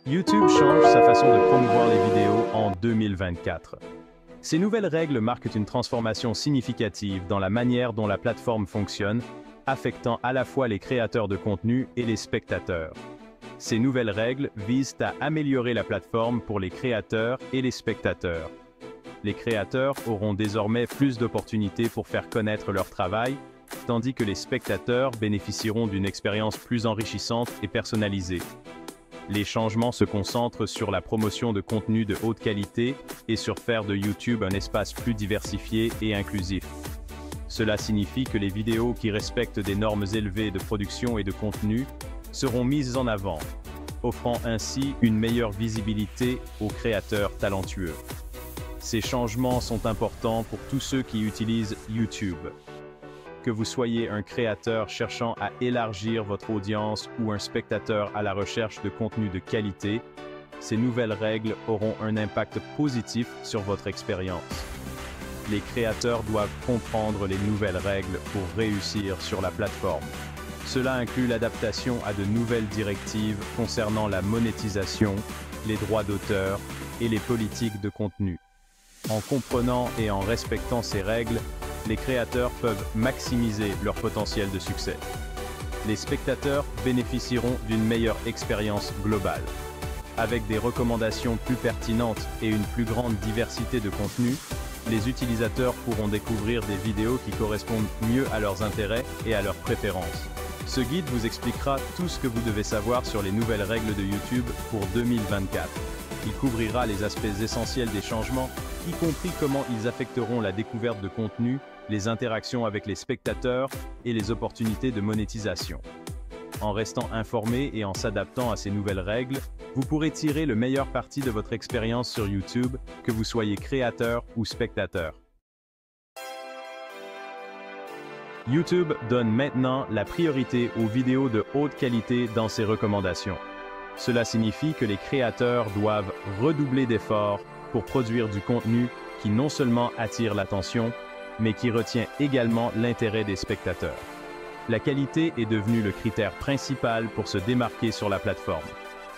YouTube change sa façon de promouvoir les vidéos en 2024. Ces nouvelles règles marquent une transformation significative dans la manière dont la plateforme fonctionne, affectant à la fois les créateurs de contenu et les spectateurs. Ces nouvelles règles visent à améliorer la plateforme pour les créateurs et les spectateurs. Les créateurs auront désormais plus d'opportunités pour faire connaître leur travail, tandis que les spectateurs bénéficieront d'une expérience plus enrichissante et personnalisée. Les changements se concentrent sur la promotion de contenus de haute qualité et sur faire de YouTube un espace plus diversifié et inclusif. Cela signifie que les vidéos qui respectent des normes élevées de production et de contenu seront mises en avant, offrant ainsi une meilleure visibilité aux créateurs talentueux. Ces changements sont importants pour tous ceux qui utilisent YouTube. Que vous soyez un créateur cherchant à élargir votre audience ou un spectateur à la recherche de contenu de qualité, ces nouvelles règles auront un impact positif sur votre expérience. Les créateurs doivent comprendre les nouvelles règles pour réussir sur la plateforme. Cela inclut l'adaptation à de nouvelles directives concernant la monétisation, les droits d'auteur et les politiques de contenu. En comprenant et en respectant ces règles, les créateurs peuvent maximiser leur potentiel de succès. Les spectateurs bénéficieront d'une meilleure expérience globale. Avec des recommandations plus pertinentes et une plus grande diversité de contenus, les utilisateurs pourront découvrir des vidéos qui correspondent mieux à leurs intérêts et à leurs préférences. Ce guide vous expliquera tout ce que vous devez savoir sur les nouvelles règles de YouTube pour 2024. Il couvrira les aspects essentiels des changements, y compris comment ils affecteront la découverte de contenu, les interactions avec les spectateurs et les opportunités de monétisation. En restant informé et en s'adaptant à ces nouvelles règles, vous pourrez tirer le meilleur parti de votre expérience sur YouTube, que vous soyez créateur ou spectateur. YouTube donne maintenant la priorité aux vidéos de haute qualité dans ses recommandations. Cela signifie que les créateurs doivent redoubler d'efforts pour produire du contenu qui non seulement attire l'attention, mais qui retient également l'intérêt des spectateurs. La qualité est devenue le critère principal pour se démarquer sur la plateforme.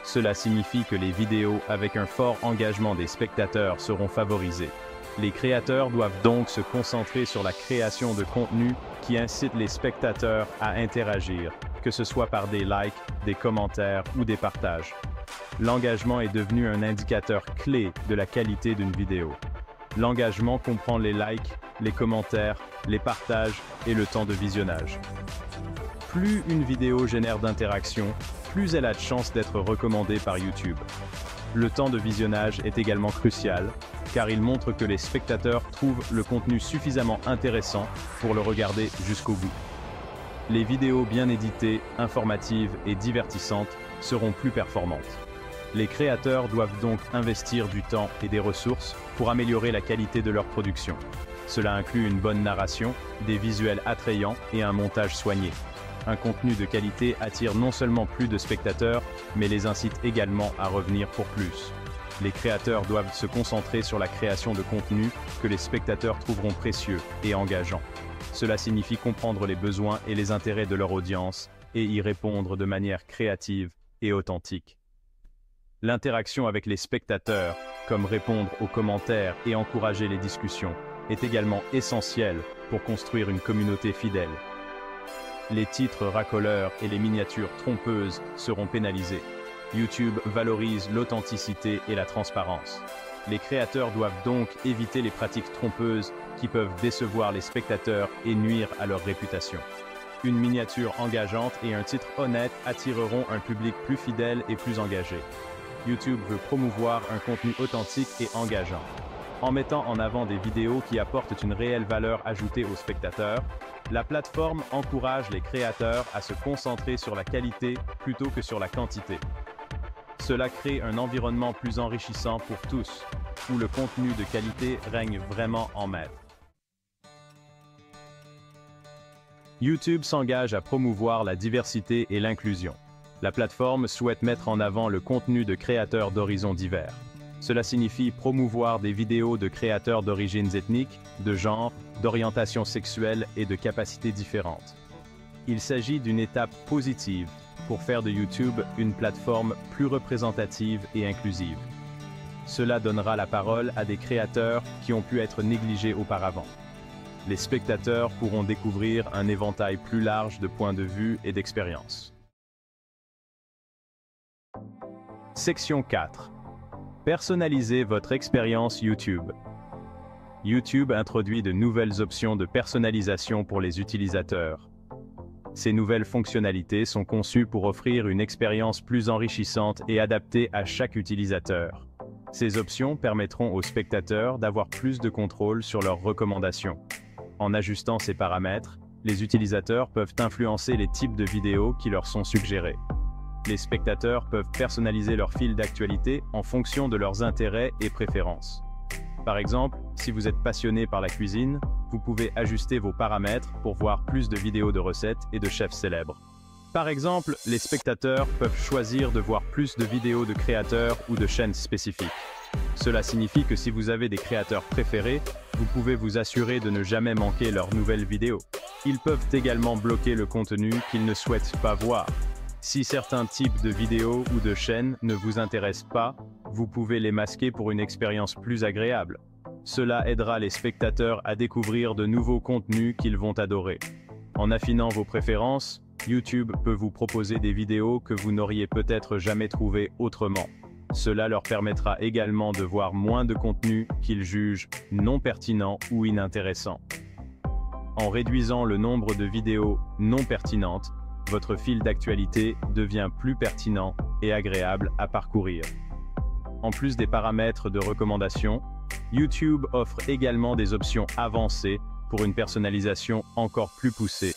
Cela signifie que les vidéos avec un fort engagement des spectateurs seront favorisées. Les créateurs doivent donc se concentrer sur la création de contenu qui incite les spectateurs à interagir, que ce soit par des likes, des commentaires ou des partages. L'engagement est devenu un indicateur clé de la qualité d'une vidéo. L'engagement comprend les likes, les commentaires, les partages et le temps de visionnage. Plus une vidéo génère d'interactions, plus elle a de chances d'être recommandée par YouTube. Le temps de visionnage est également crucial, car il montre que les spectateurs trouvent le contenu suffisamment intéressant pour le regarder jusqu'au bout. Les vidéos bien éditées, informatives et divertissantes seront plus performantes. Les créateurs doivent donc investir du temps et des ressources pour améliorer la qualité de leur production. Cela inclut une bonne narration, des visuels attrayants et un montage soigné. Un contenu de qualité attire non seulement plus de spectateurs, mais les incite également à revenir pour plus. Les créateurs doivent se concentrer sur la création de contenu que les spectateurs trouveront précieux et engageant. Cela signifie comprendre les besoins et les intérêts de leur audience et y répondre de manière créative et authentique. L'interaction avec les spectateurs, comme répondre aux commentaires et encourager les discussions, est également essentielle pour construire une communauté fidèle. Les titres racoleurs et les miniatures trompeuses seront pénalisés. YouTube valorise l'authenticité et la transparence. Les créateurs doivent donc éviter les pratiques trompeuses qui peuvent décevoir les spectateurs et nuire à leur réputation. Une miniature engageante et un titre honnête attireront un public plus fidèle et plus engagé. YouTube veut promouvoir un contenu authentique et engageant. En mettant en avant des vidéos qui apportent une réelle valeur ajoutée aux spectateurs, la plateforme encourage les créateurs à se concentrer sur la qualité plutôt que sur la quantité. Cela crée un environnement plus enrichissant pour tous, où le contenu de qualité règne vraiment en maître. YouTube s'engage à promouvoir la diversité et l'inclusion. La plateforme souhaite mettre en avant le contenu de créateurs d'horizons divers. Cela signifie promouvoir des vidéos de créateurs d'origines ethniques, de genre, d'orientation sexuelle et de capacités différentes. Il s'agit d'une étape positive pour faire de YouTube une plateforme plus représentative et inclusive. Cela donnera la parole à des créateurs qui ont pu être négligés auparavant. Les spectateurs pourront découvrir un éventail plus large de points de vue et d'expériences. Section 4. Personnalisez votre expérience YouTube. YouTube introduit de nouvelles options de personnalisation pour les utilisateurs. Ces nouvelles fonctionnalités sont conçues pour offrir une expérience plus enrichissante et adaptée à chaque utilisateur. Ces options permettront aux spectateurs d'avoir plus de contrôle sur leurs recommandations. En ajustant ces paramètres, les utilisateurs peuvent influencer les types de vidéos qui leur sont suggérés. Les spectateurs peuvent personnaliser leur fil d'actualité en fonction de leurs intérêts et préférences. Par exemple, si vous êtes passionné par la cuisine, vous pouvez ajuster vos paramètres pour voir plus de vidéos de recettes et de chefs célèbres. Par exemple, les spectateurs peuvent choisir de voir plus de vidéos de créateurs ou de chaînes spécifiques. Cela signifie que si vous avez des créateurs préférés, vous pouvez vous assurer de ne jamais manquer leurs nouvelles vidéos. Ils peuvent également bloquer le contenu qu'ils ne souhaitent pas voir. Si certains types de vidéos ou de chaînes ne vous intéressent pas, vous pouvez les masquer pour une expérience plus agréable. Cela aidera les spectateurs à découvrir de nouveaux contenus qu'ils vont adorer. En affinant vos préférences, YouTube peut vous proposer des vidéos que vous n'auriez peut-être jamais trouvées autrement. Cela leur permettra également de voir moins de contenus qu'ils jugent non pertinents ou inintéressants. En réduisant le nombre de vidéos non pertinentes, votre fil d'actualité devient plus pertinent et agréable à parcourir. En plus des paramètres de recommandation, YouTube offre également des options avancées pour une personnalisation encore plus poussée.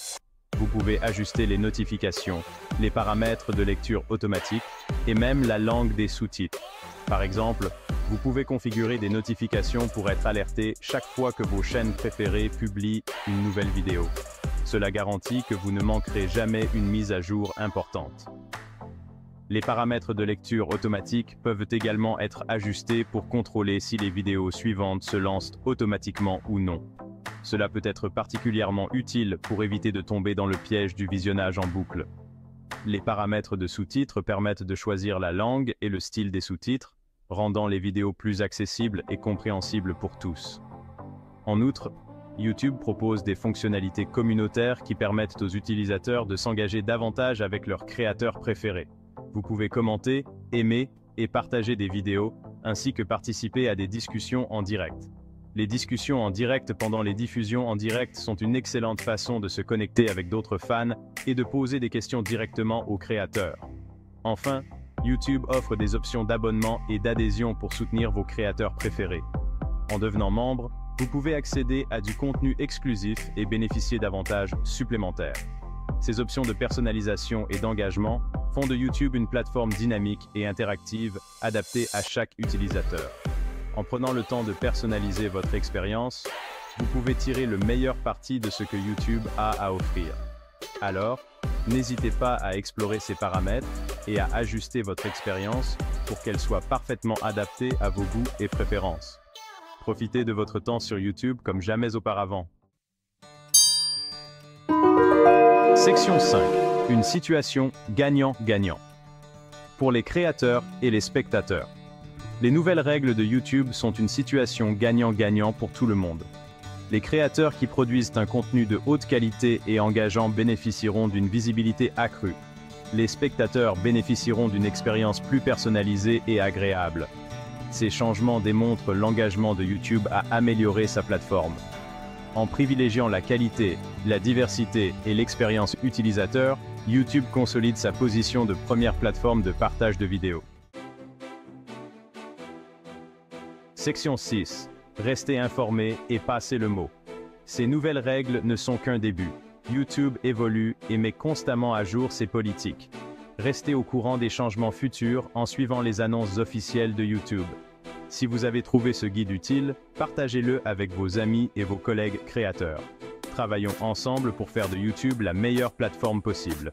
Vous pouvez ajuster les notifications, les paramètres de lecture automatique et même la langue des sous-titres. Par exemple, vous pouvez configurer des notifications pour être alerté chaque fois que vos chaînes préférées publient une nouvelle vidéo. Cela garantit que vous ne manquerez jamais une mise à jour importante. Les paramètres de lecture automatique peuvent également être ajustés pour contrôler si les vidéos suivantes se lancent automatiquement ou non. Cela peut être particulièrement utile pour éviter de tomber dans le piège du visionnage en boucle. Les paramètres de sous-titres permettent de choisir la langue et le style des sous-titres, rendant les vidéos plus accessibles et compréhensibles pour tous. En outre, YouTube propose des fonctionnalités communautaires qui permettent aux utilisateurs de s'engager davantage avec leurs créateurs préférés. Vous pouvez commenter, aimer et partager des vidéos, ainsi que participer à des discussions en direct. Les discussions en direct pendant les diffusions en direct sont une excellente façon de se connecter avec d'autres fans et de poser des questions directement aux créateurs. Enfin, YouTube offre des options d'abonnement et d'adhésion pour soutenir vos créateurs préférés. En devenant membre, vous pouvez accéder à du contenu exclusif et bénéficier d'avantages supplémentaires. Ces options de personnalisation et d'engagement font de YouTube une plateforme dynamique et interactive adaptée à chaque utilisateur. En prenant le temps de personnaliser votre expérience, vous pouvez tirer le meilleur parti de ce que YouTube a à offrir. Alors, n'hésitez pas à explorer ces paramètres et à ajuster votre expérience pour qu'elle soit parfaitement adaptée à vos goûts et préférences. Profitez de votre temps sur YouTube comme jamais auparavant. Section 5. Une situation gagnant-gagnant. Pour les créateurs et les spectateurs. Les nouvelles règles de YouTube sont une situation gagnant-gagnant pour tout le monde. Les créateurs qui produisent un contenu de haute qualité et engageant bénéficieront d'une visibilité accrue. Les spectateurs bénéficieront d'une expérience plus personnalisée et agréable. Ces changements démontrent l'engagement de YouTube à améliorer sa plateforme. En privilégiant la qualité, la diversité et l'expérience utilisateur, YouTube consolide sa position de première plateforme de partage de vidéos. Section 6. Restez informés et passez le mot. Ces nouvelles règles ne sont qu'un début. YouTube évolue et met constamment à jour ses politiques. Restez au courant des changements futurs en suivant les annonces officielles de YouTube. Si vous avez trouvé ce guide utile, partagez-le avec vos amis et vos collègues créateurs. Travaillons ensemble pour faire de YouTube la meilleure plateforme possible.